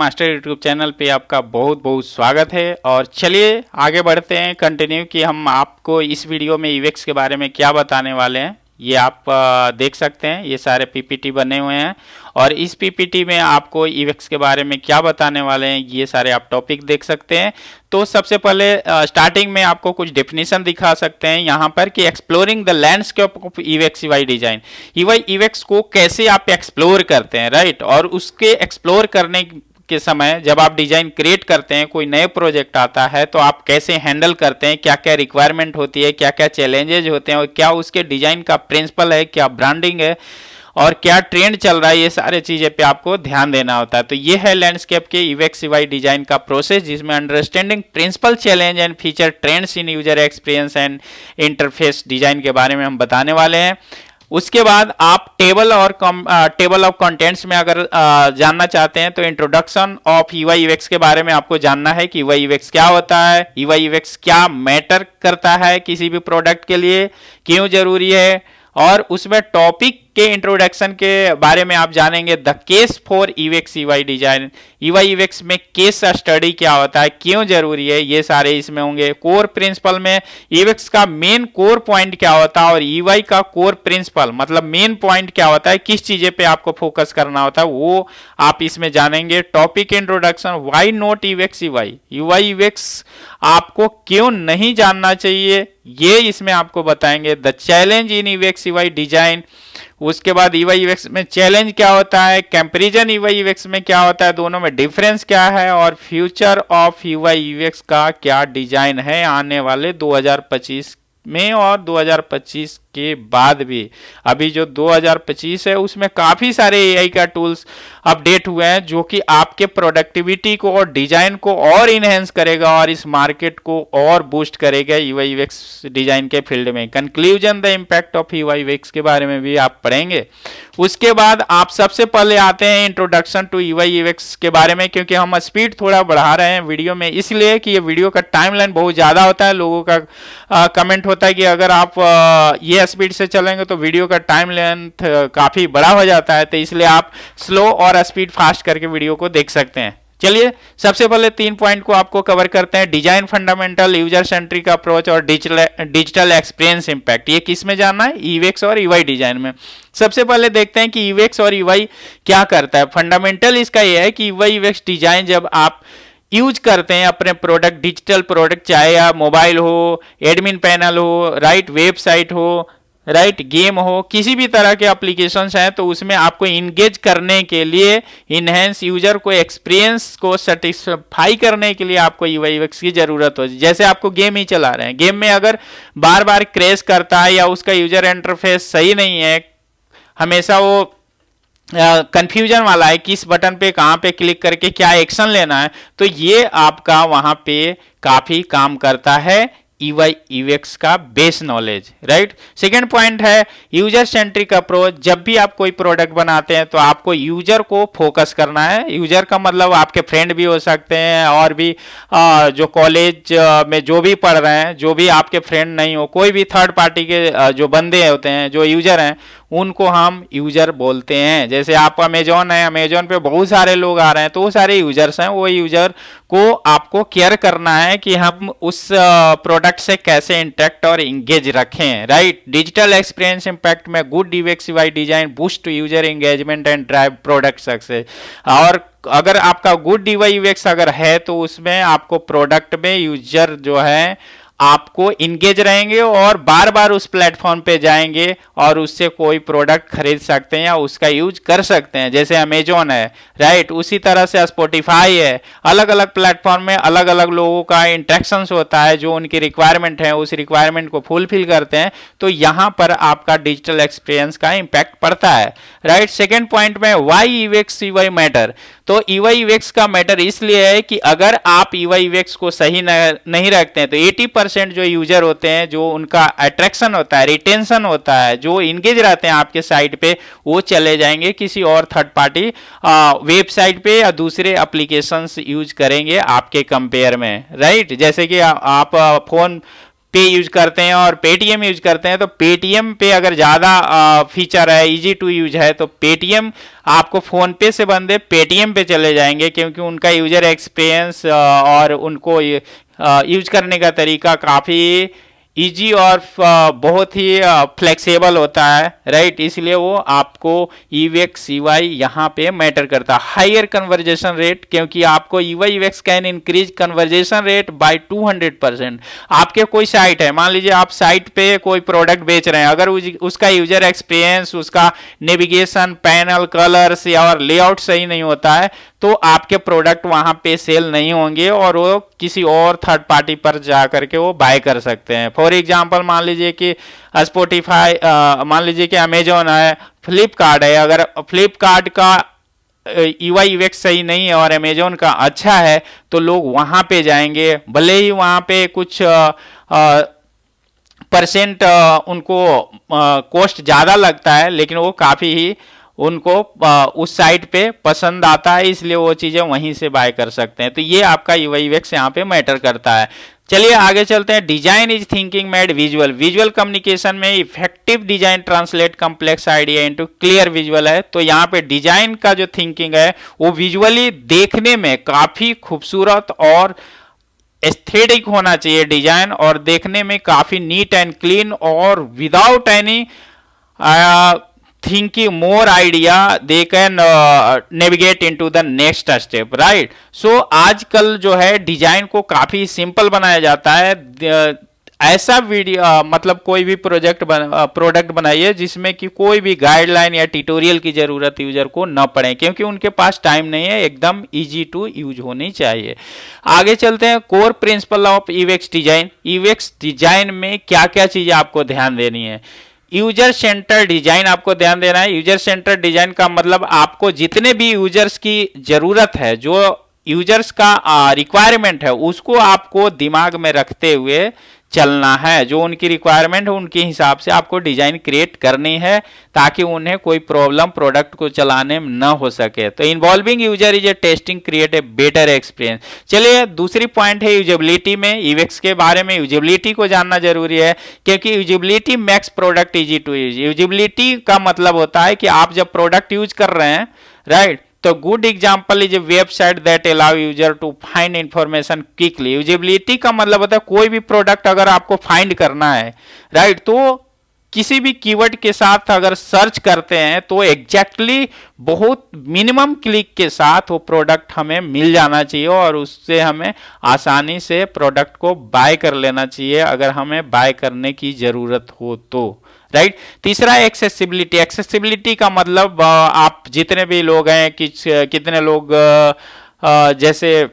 Master YouTube channel पे आपका बहुत बहुत स्वागत है। और चलिए आगे बढ़ते हैं कंटिन्यू कि हम आपको इस वीडियो में ईवेक्स के बारे में क्या बताने वाले हैं। ये आप देख सकते हैं, ये सारे पीपीटी बने हुए हैं और इस पीपीटी में आपको ईवेक्स के बारे में क्या बताने वाले हैं ये सारे आप टॉपिक देख सकते हैं। तो सबसे पहले स्टार्टिंग में आपको कुछ डेफिनेशन दिखा सकते हैं यहाँ पर कि exploring the landscape of UX UI design. UX को कैसे आप एक्सप्लोर करते हैं, राइट। और उसके एक्सप्लोर करने के समय जब आप डिजाइन क्रिएट करते हैं, कोई नए प्रोजेक्ट आता है तो आप कैसे हैंडल करते हैं, क्या क्या रिक्वायरमेंट होती है, क्या क्या चैलेंजेज होते हैं और क्या उसके डिजाइन का प्रिंसिपल है, क्या ब्रांडिंग है और क्या ट्रेंड चल रहा है, ये सारे चीजें पे आपको ध्यान देना होता है। तो ये है लैंडस्केप के ईवेक्स ईवाई डिजाइन का प्रोसेस, जिसमें understanding principle challenge and feature trends in user experience and interface design के बारे में हम बताने वाले हैं। उसके बाद आप टेबल ऑफ कंटेंट्स में अगर जानना चाहते हैं तो इंट्रोडक्शन ऑफ ईवाई ईवेक्स के बारे में आपको जानना है कि ईवाई ईवेक्स क्या होता है, ईवाई ईवेक्स क्या मैटर करता है किसी भी प्रोडक्ट के लिए, क्यों जरूरी है, और उसमें टॉपिक के इंट्रोडक्शन के बारे में आप जानेंगे। The case for UX UI design, UI UX में केस स्टडी क्या होता है, क्यों जरूरी है, ये सारे इसमें होंगे। कोर प्रिंसिपल में ईवेक्स का मेन कोर पॉइंट क्या होता है और ईवाई का कोर प्रिंसिपल मतलब मेन पॉइंट क्या होता है, किस चीजें पे आपको फोकस करना होता है, वो आप इसमें जानेंगे। Topic introduction, why not UX UI, UI UX आपको क्यों नहीं जानना चाहिए, ये इसमें आपको बताएंगे। The challenge in UX UI design, उसके बाद ईवाई ईवेक्स में चैलेंज क्या होता है, कंपैरिजन ईवाई ईवेक्स में क्या होता है, दोनों में डिफरेंस क्या है, और फ्यूचर ऑफ ईवाई ईवेक्स का क्या डिजाइन है आने वाले 2025 में और 2025 के बाद भी। अभी जो 2025 है उसमें काफी सारे एआई का टूल्स अपडेट हुए हैं जो कि आपके प्रोडक्टिविटी को और डिजाइन को और इनहेंस करेगा और इस मार्केट को और बूस्ट करेगा ईवाई ईवेक्स डिजाइन के फील्ड में। Conclusion, the impact of UI UX के बारे में भी आप पढ़ेंगे। उसके बाद आप सबसे पहले आते हैं इंट्रोडक्शन टू ईवाई ईवेक्स के बारे में, क्योंकि हम स्पीड थोड़ा बढ़ा रहे हैं वीडियो में, इसलिए कि ये वीडियो का टाइमलाइन बहुत ज्यादा होता है। लोगों का कमेंट होता है कि अगर आप ये स्पीड से चलेंगे तो वीडियो का टाइम लेंथ काफी बड़ा हो जाता है, तो इसलिए आप स्लो और स्पीड फास्ट करके वीडियो को देख सकते हैं। चलिए सबसे पहले 3 पॉइंट को आपको कवर करते हैं। Design fundamental, user centric approach और डिजिटल एक्सपीरियंस इंपैक्ट। ये किस में जानना है, ईवेक्स और ईवाई डिजाइन में। सबसे पहले देखते हैं कि ईवेक्स और ईवाई क्या करता है। फंडामेंटल इसका यह है कि ईवाई ईवेक्स डिजाइन जब आप यूज करते हैं अपने प्रोडक्ट, डिजिटल प्रोडक्ट, चाहे आप मोबाइल हो, एडमिन पैनल हो, राइट, वेबसाइट हो, राइट, गेम हो, किसी भी तरह के एप्लीकेशंस हैं, तो उसमें आपको इंगेज करने के लिए, इनहेंस यूजर को एक्सपीरियंस को सेटिस्फाई करने के लिए आपको ईवाई ईवेक्स की जरूरत हो। जैसे आपको गेम ही चला रहे हैं, गेम में अगर बार बार क्रैश करता है या उसका यूजर इंटरफेस सही नहीं है, हमेशा वो कंफ्यूजन वाला है, किस बटन पे कहां पे क्लिक करके क्या एक्शन लेना है, तो ये आपका वहां पे काफी काम करता है ईवाई ईवेक्स का base knowledge, right. Second point है यूजर सेंट्रिक अप्रोच। जब भी आप कोई प्रोडक्ट बनाते हैं तो आपको यूजर को फोकस करना है। यूजर का मतलब आपके फ्रेंड भी हो सकते हैं और भी जो कॉलेज में जो भी पढ़ रहे हैं, जो भी आपके फ्रेंड नहीं हो, कोई भी थर्ड पार्टी के जो बंदे होते हैं, जो यूजर हैं, उनको हम यूजर बोलते हैं। जैसे आप अमेजोन है, अमेजोन पे बहुत सारे लोग आ रहे हैं तो वो सारे यूजर्स हैं। वो यूजर को आपको केयर करना है कि हम उस प्रोडक्ट से कैसे इंटरेक्ट और इंगेज रखें, राइट। डिजिटल एक्सपीरियंस इंपैक्ट में good UX UI design boost user engagement and drive product success. और अगर आपका गुड ईवाई ईवेक्स अगर है तो उसमें आपको प्रोडक्ट में यूजर जो है आपको इंगेज रहेंगे और बार बार उस प्लेटफॉर्म पे जाएंगे और उससे कोई प्रोडक्ट खरीद सकते हैं या उसका यूज कर सकते हैं। जैसे अमेजोन है, राइट, उसी तरह से स्पॉटिफाई है। अलग अलग प्लेटफॉर्म में अलग अलग लोगों का इंटरेक्शन होता है, जो उनकी रिक्वायरमेंट है उस रिक्वायरमेंट को फुलफिल करते हैं, तो यहाँ पर आपका डिजिटल एक्सपीरियंस का इंपैक्ट पड़ता है, राइट। सेकेंड पॉइंट में वाई ईवेक्स ईवाई मैटर। तो ईवाई ईवेक्स का मैटर इसलिए है कि अगर आप ईवाई ईवेक्स को सही नहीं रखते हैं तो 80% जो यूजर होते हैं, जो उनका अट्रैक्शन होता है, रिटेंशन होता है, जो इंगेज रहते हैं आपके साइट पे, वो चले जाएंगे किसी और थर्ड पार्टी वेबसाइट पे या दूसरे एप्लीकेशंस यूज करेंगे आपके कंपेयर में, राइट। जैसे कि आप फोन पे यूज करते हैं और पेटीएम यूज करते हैं, तो पेटीएम पे अगर ज़्यादा फीचर है, इजी टू यूज है, तो पेटीएम आपको फ़ोन पे से बंदे पेटीएम पे चले जाएंगे, क्योंकि उनका यूजर एक्सपीरियंस और उनको यूज करने का तरीका काफ़ी इजी और बहुत ही फ्लेक्सिबल होता है, राइट। इसलिए वो आपको ईवेक्स ईवाई यहाँ पे मैटर करता है। हायर कन्वर्जेशन रेट, क्योंकि आपको UI UX can increase conversion rate by 200%। आपके कोई साइट है, मान लीजिए आप साइट पे कोई प्रोडक्ट बेच रहे हैं, अगर उसका यूजर एक्सपीरियंस, उसका नेविगेशन, पैनल, कलर्स या और लेआउट सही नहीं होता है, तो आपके प्रोडक्ट वहां पे सेल नहीं होंगे और वो किसी और थर्ड पार्टी पर जा करके वो बाय कर सकते हैं। फॉर एग्जांपल मान लीजिए कि स्पॉटिफाई, मान लीजिए कि अमेजोन है, फ्लिपकार्ट है, अगर फ्लिपकार्ट का ईवाई यूएक्स सही नहीं है और अमेजोन का अच्छा है, तो लोग वहां पे जाएंगे, भले ही वहां पे कुछ परसेंट उनको कॉस्ट ज़्यादा लगता है, लेकिन वो काफ़ी ही उनको उस साइट पे पसंद आता है, इसलिए वो चीज़ें वहीं से बाय कर सकते हैं। तो ये आपका यूआई यूएक्स यहाँ पे मैटर करता है। चलिए आगे चलते हैं। Design is thinking made visual. Visual communication में effective design translate complex idea into clear visual है। तो यहाँ पे डिजाइन का जो थिंकिंग है वो विजुअली देखने में काफ़ी खूबसूरत और एस्थेटिक होना चाहिए डिजाइन, और देखने में काफ़ी नीट एंड क्लीन और without any thinking more idea they can navigate into the next step, right? So आजकल जो है डिजाइन को काफी सिंपल बनाया जाता है। ऐसा वीडियो मतलब कोई भी प्रोडक्ट बनाइए जिसमें कि कोई भी गाइडलाइन या ट्यूटोरियल की जरूरत यूजर को न पड़े, क्योंकि उनके पास टाइम नहीं है, एकदम इजी टू यूज होनी चाहिए। आगे चलते हैं। Core principle of UX design. UX design में क्या क्या चीजें आपको ध्यान देनी है। यूजर सेंटर डिजाइन आपको ध्यान देना है। यूजर सेंटर डिजाइन का मतलब आपको जितने भी यूजर्स की जरूरत है, जो यूजर्स का रिक्वायरमेंट है, उसको आपको दिमाग में रखते हुए चलना है। जो उनकी रिक्वायरमेंट है उनके हिसाब से आपको डिजाइन क्रिएट करनी है, ताकि उन्हें कोई प्रॉब्लम प्रोडक्ट को चलाने में न हो सके। तो involving user is a testing create a better experience. चलिए दूसरी पॉइंट है यूजेबिलिटी में। ईवेक्स के बारे में यूजेबिलिटी को जानना जरूरी है, क्योंकि usability makes product easy to use. Usability का मतलब होता है कि आप जब प्रोडक्ट यूज कर रहे हैं, राइट, तो good example is a website that allow user to find information quickly. Usability का मतलब होता है कोई भी प्रोडक्ट अगर आपको फाइंड करना है, राइट, तो किसी भी कीवर्ड के साथ अगर सर्च करते हैं तो एग्जैक्टली बहुत मिनिमम क्लिक के साथ वो प्रोडक्ट हमें मिल जाना चाहिए, और उससे हमें आसानी से प्रोडक्ट को बाय कर लेना चाहिए अगर हमें बाय करने की जरूरत हो तो, राइट। तीसरा एक्सेसिबिलिटी। एक्सेसिबिलिटी का मतलब आप जितने भी लोग हैं, कितने लोग जैसे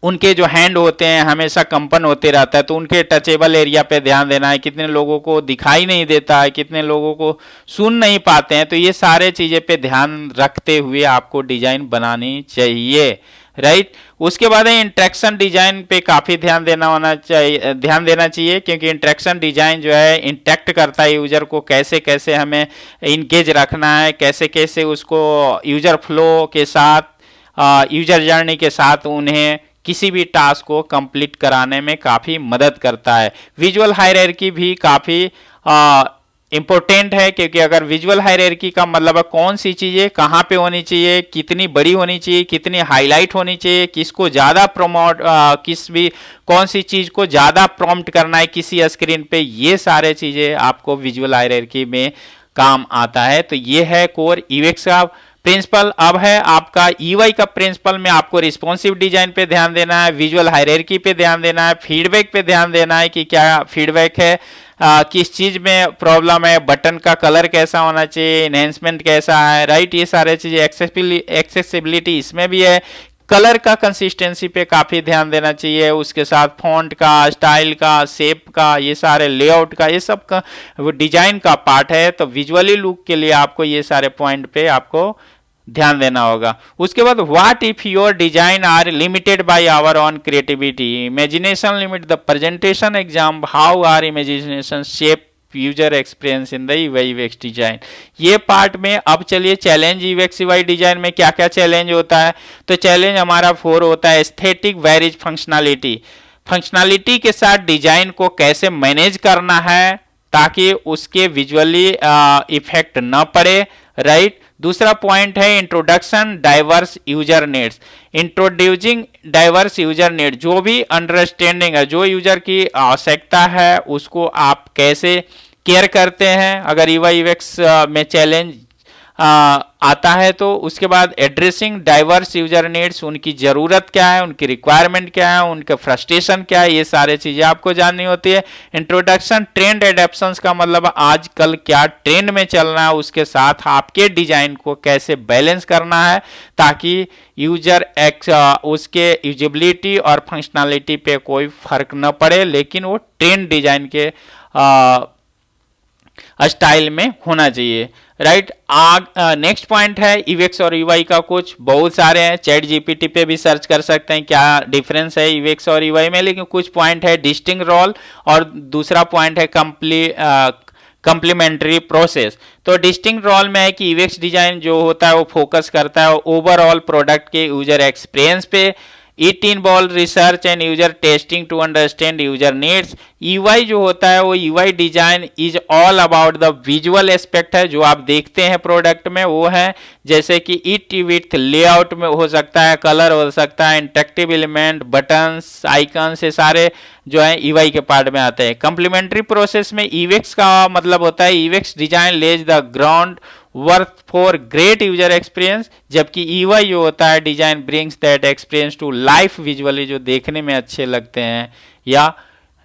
उनके जो हैंड होते हैं हमेशा कंपन होते रहता है, तो उनके टचेबल एरिया पे ध्यान देना है। कितने लोगों को दिखाई नहीं देता है, कितने लोगों को सुन नहीं पाते हैं, तो ये सारे चीजें पे ध्यान रखते हुए आपको डिजाइन बनानी चाहिए, राइट। उसके बाद इंटरेक्शन डिजाइन पे काफी ध्यान देना चाहिए, क्योंकि इंटरेक्शन डिजाइन जो है इंटरेक्ट करता है यूजर को, कैसे कैसे हमें इंगेज रखना है, कैसे कैसे उसको यूजर फ्लो के साथ, यूजर जर्नी के साथ उन्हें किसी भी टास्क को कंप्लीट कराने में काफी मदद करता है। विजुअल हायरार्की भी काफी इंपॉर्टेंट है, क्योंकि अगर विजुअल हायरार्की का मतलब है कौन सी चीजें कहाँ पे होनी चाहिए, कितनी बड़ी होनी चाहिए, कितनी हाईलाइट होनी चाहिए, किसको ज्यादा प्रमोट, कौन सी चीज को ज्यादा प्रॉम्प्ट करना है किसी स्क्रीन पे, ये सारे चीजें आपको विजुअल हायरार्की में काम आता है। तो ये है कोर ईवेक्स का प्रिंसिपल। अब है आपका ईवाई का प्रिंसिपल में आपको रिस्पॉन्सिव डिजाइन पे ध्यान देना है, विजुअल हायरार्की पे ध्यान देना है, फीडबैक पे ध्यान देना है कि क्या फीडबैक है, किस चीज में प्रॉब्लम है, बटन का कलर कैसा होना चाहिए, एनहेंसमेंट कैसा है, राइट, ये सारे चीजें। एक्सेसिबिलिटी इसमें भी है। कलर का कंसिस्टेंसी पे काफी ध्यान देना चाहिए, उसके साथ फॉन्ट का, स्टाइल का, शेप का, ये सारे लेआउट का, ये सब का वो डिजाइन का पार्ट है। तो विजुअली लुक के लिए आपको ये सारे पॉइंट पे आपको ध्यान देना होगा। उसके बाद what if your design are limited by our own creativity, imagination limit the presentation exam, how are imagination shape user experience in the UX design. ये पार्ट में अब चलिए चैलेंज यूएक्स यूआई डिजाइन में क्या क्या चैलेंज होता है। तो चैलेंज हमारा 4 होता है एस्थेटिक वेरिज फंक्शनैलिटी। फंक्शनैलिटी के साथ डिजाइन को कैसे मैनेज करना है ताकि उसके विजुअली इफेक्ट न पड़े, राइट। दूसरा पॉइंट है introduction diverse user needs. Introducing diverse user need, जो भी अंडरस्टैंडिंग है, जो यूजर की आवश्यकता है उसको आप कैसे केयर करते हैं अगर यूआई यूएक्स में चैलेंज आता है तो। उसके बाद एड्रेसिंग डाइवर्स यूजर नीड्स, उनकी ज़रूरत क्या है, उनकी रिक्वायरमेंट क्या है, उनके फ्रस्ट्रेशन क्या है, ये सारे चीज़ें आपको जाननी होती है। इंट्रोडक्शन ट्रेंड एडेप्शंस का मतलब आजकल क्या ट्रेंड में चल रहा है उसके साथ आपके डिजाइन को कैसे बैलेंस करना है ताकि यूजर उसके यूजेबिलिटी और फंक्शनैलिटी पे कोई फर्क न पड़े, लेकिन वो ट्रेंड डिजाइन के स्टाइल में होना चाहिए, राइट। नेक्स्ट पॉइंट है यूएक्स और यूआई का, कुछ बहुत सारे हैं, चैट जीपीटी पे भी सर्च कर सकते हैं क्या डिफरेंस है यूएक्स और यूआई में, लेकिन कुछ पॉइंट है डिस्टिंक्ट रोल और दूसरा पॉइंट है कंप्लीमेंट्री प्रोसेस। तो डिस्टिंक्ट रोल में है कि यूएक्स डिजाइन जो होता है वो फोकस करता है ओवरऑल प्रोडक्ट के यूजर एक्सपीरियंस पे। It involve research and user testing to understand user needs. UI जो होता है वो UI design is all about the visual aspect है, जो आप देखते हैं प्रोडक्ट में वो है, जैसे कि इट विथ लेआउट में हो सकता है, कलर हो सकता है, इंटरेक्टिव एलिमेंट, बटन्स, आइकन्स, ये सारे जो है यूआई के पार्ट में आते हैं। कंप्लीमेंट्री प्रोसेस में यूएक्स का मतलब होता है UX design lays the ground work for great user experience, जबकि यूआई जो होता है design brings that experience to life visually, जो देखने में अच्छे लगते हैं या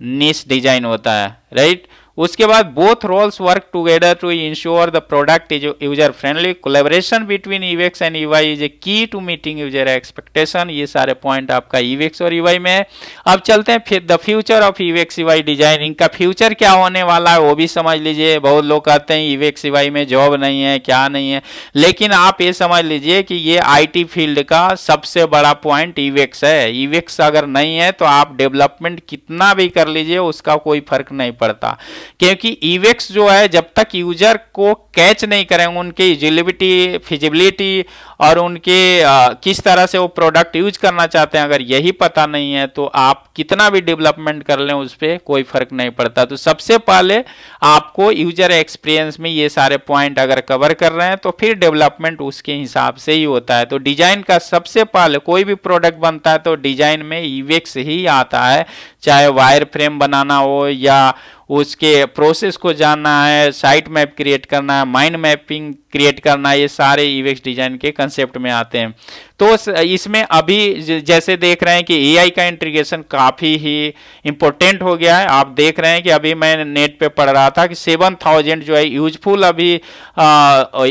निश डिजाइन होता है, राइट। उसके बाद both roles work together to ensure the product is user friendly. Collaboration between UX and UI is a key to meeting user expectation. ये सारे पॉइंट आपका यूएक्स और यूआई में है। अब चलते हैं फिर the future of UX UI design, इनका फ्यूचर क्या होने वाला है वो भी समझ लीजिए। बहुत लोग कहते हैं यूएक्स यूआई में जॉब नहीं है, क्या नहीं है, लेकिन आप ये समझ लीजिए कि ये आईटी फील्ड का सबसे बड़ा पॉइंट यूएक्स है। यूएक्स अगर नहीं है तो आप डेवलपमेंट कितना भी कर लीजिए उसका कोई फर्क नहीं पड़ता, क्योंकि यूएक्स जो है जब तक यूजर को कैच नहीं करेंगे, उनकी यूजिबिलिटी, फिजिबिलिटी और उनके किस तरह से वो प्रोडक्ट यूज करना चाहते हैं, अगर यही पता नहीं है तो आप कितना भी डेवलपमेंट कर लें उस पर कोई फर्क नहीं पड़ता। तो सबसे पहले आपको यूजर एक्सपीरियंस में ये सारे पॉइंट अगर कवर कर रहे हैं तो फिर डेवलपमेंट उसके हिसाब से ही होता है। तो डिजाइन का सबसे पहले कोई भी प्रोडक्ट बनता है तो डिजाइन में यूएक्स ही आता है, चाहे वायर फ्रेम बनाना हो या उसके प्रोसेस को जानना है, साइट मैप क्रिएट करना है, माइंड मैपिंग क्रिएट करना है, ये सारे यूएक्स डिजाइन के कंसेप्ट में आते हैं। तो इसमें अभी जैसे देख रहे हैं कि एआई का इंटीग्रेशन काफ़ी ही इम्पोर्टेंट हो गया है। आप देख रहे हैं कि अभी मैं नेट पे पढ़ रहा था कि 7000 जो है यूजफुल अभी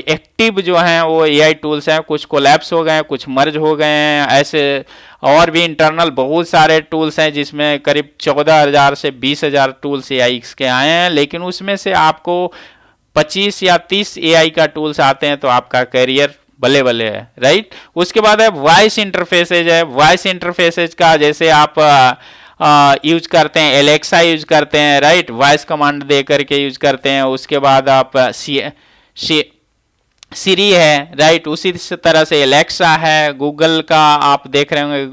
एक्टिव जो हैं वो एआई टूल्स हैं, कुछ कोलैप्स हो गए हैं, कुछ मर्ज हो गए हैं, ऐसे और भी इंटरनल बहुत सारे टूल्स हैं जिसमें करीब 14,000 से 20,000 टूल्स एआई के आए हैं, लेकिन उसमें से आपको 25 या 30 एआई का टूल्स आते हैं तो आपका करियर बल्ले बल्ले है, राइट। उसके बाद है वॉइस इंटरफेसेज है। वॉइस इंटरफेसेज का जैसे आप यूज करते हैं, एलेक्सा यूज करते हैं, राइट, वॉइस कमांड दे करके यूज करते हैं। उसके बाद आप सीरी है, राइट, उसी तरह से एलेक्सा है। गूगल का आप देख रहे होंगे,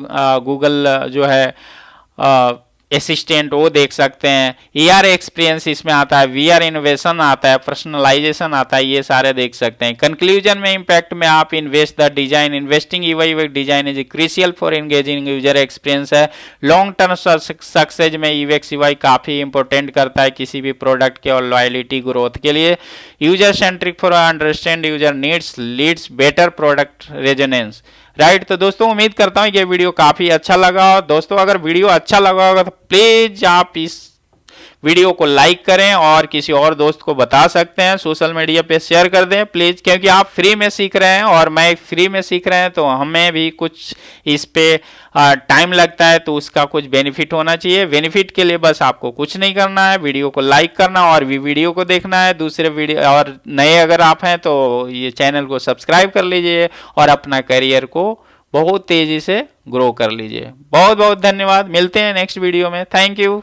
गूगल जो है असिस्टेंट, वो देख सकते हैं। ईआर एक्सपीरियंस इसमें आता है, वीआर इनोवेशन आता है, पर्सनलाइजेशन आता है, ये सारे देख सकते हैं। कंक्लूजन में इम्पैक्ट में आप invest the design, investing UI design is crucial for engaging user experience है। लॉन्ग टर्म सक्सेस में यूएक्स यूआई काफ़ी इंपॉर्टेंट करता है किसी भी प्रोडक्ट के और लॉयलिटी ग्रोथ के लिए। User centric for understand user needs leads better product resonance, right. तो दोस्तों उम्मीद करता हूँ ये वीडियो काफ़ी अच्छा लगा। दोस्तों अगर वीडियो अच्छा लगा होगा तो प्लीज़ आप इस वीडियो को लाइक करें और किसी और दोस्त को बता सकते हैं, सोशल मीडिया पे शेयर कर दें प्लीज़, क्योंकि आप फ्री में सीख रहे हैं और मैं फ्री में सीख रहे हैं तो हमें भी कुछ इस पे टाइम लगता है, तो उसका कुछ बेनिफिट होना चाहिए। बेनिफिट के लिए बस आपको कुछ नहीं करना है, वीडियो को लाइक करना और भी वीडियो को देखना है। दूसरे वीडियो और नए अगर आप हैं तो ये चैनल को सब्सक्राइब कर लीजिए और अपना करियर को बहुत तेज़ी से ग्रो कर लीजिए। बहुत बहुत धन्यवाद, मिलते हैं नेक्स्ट वीडियो में। Thank you.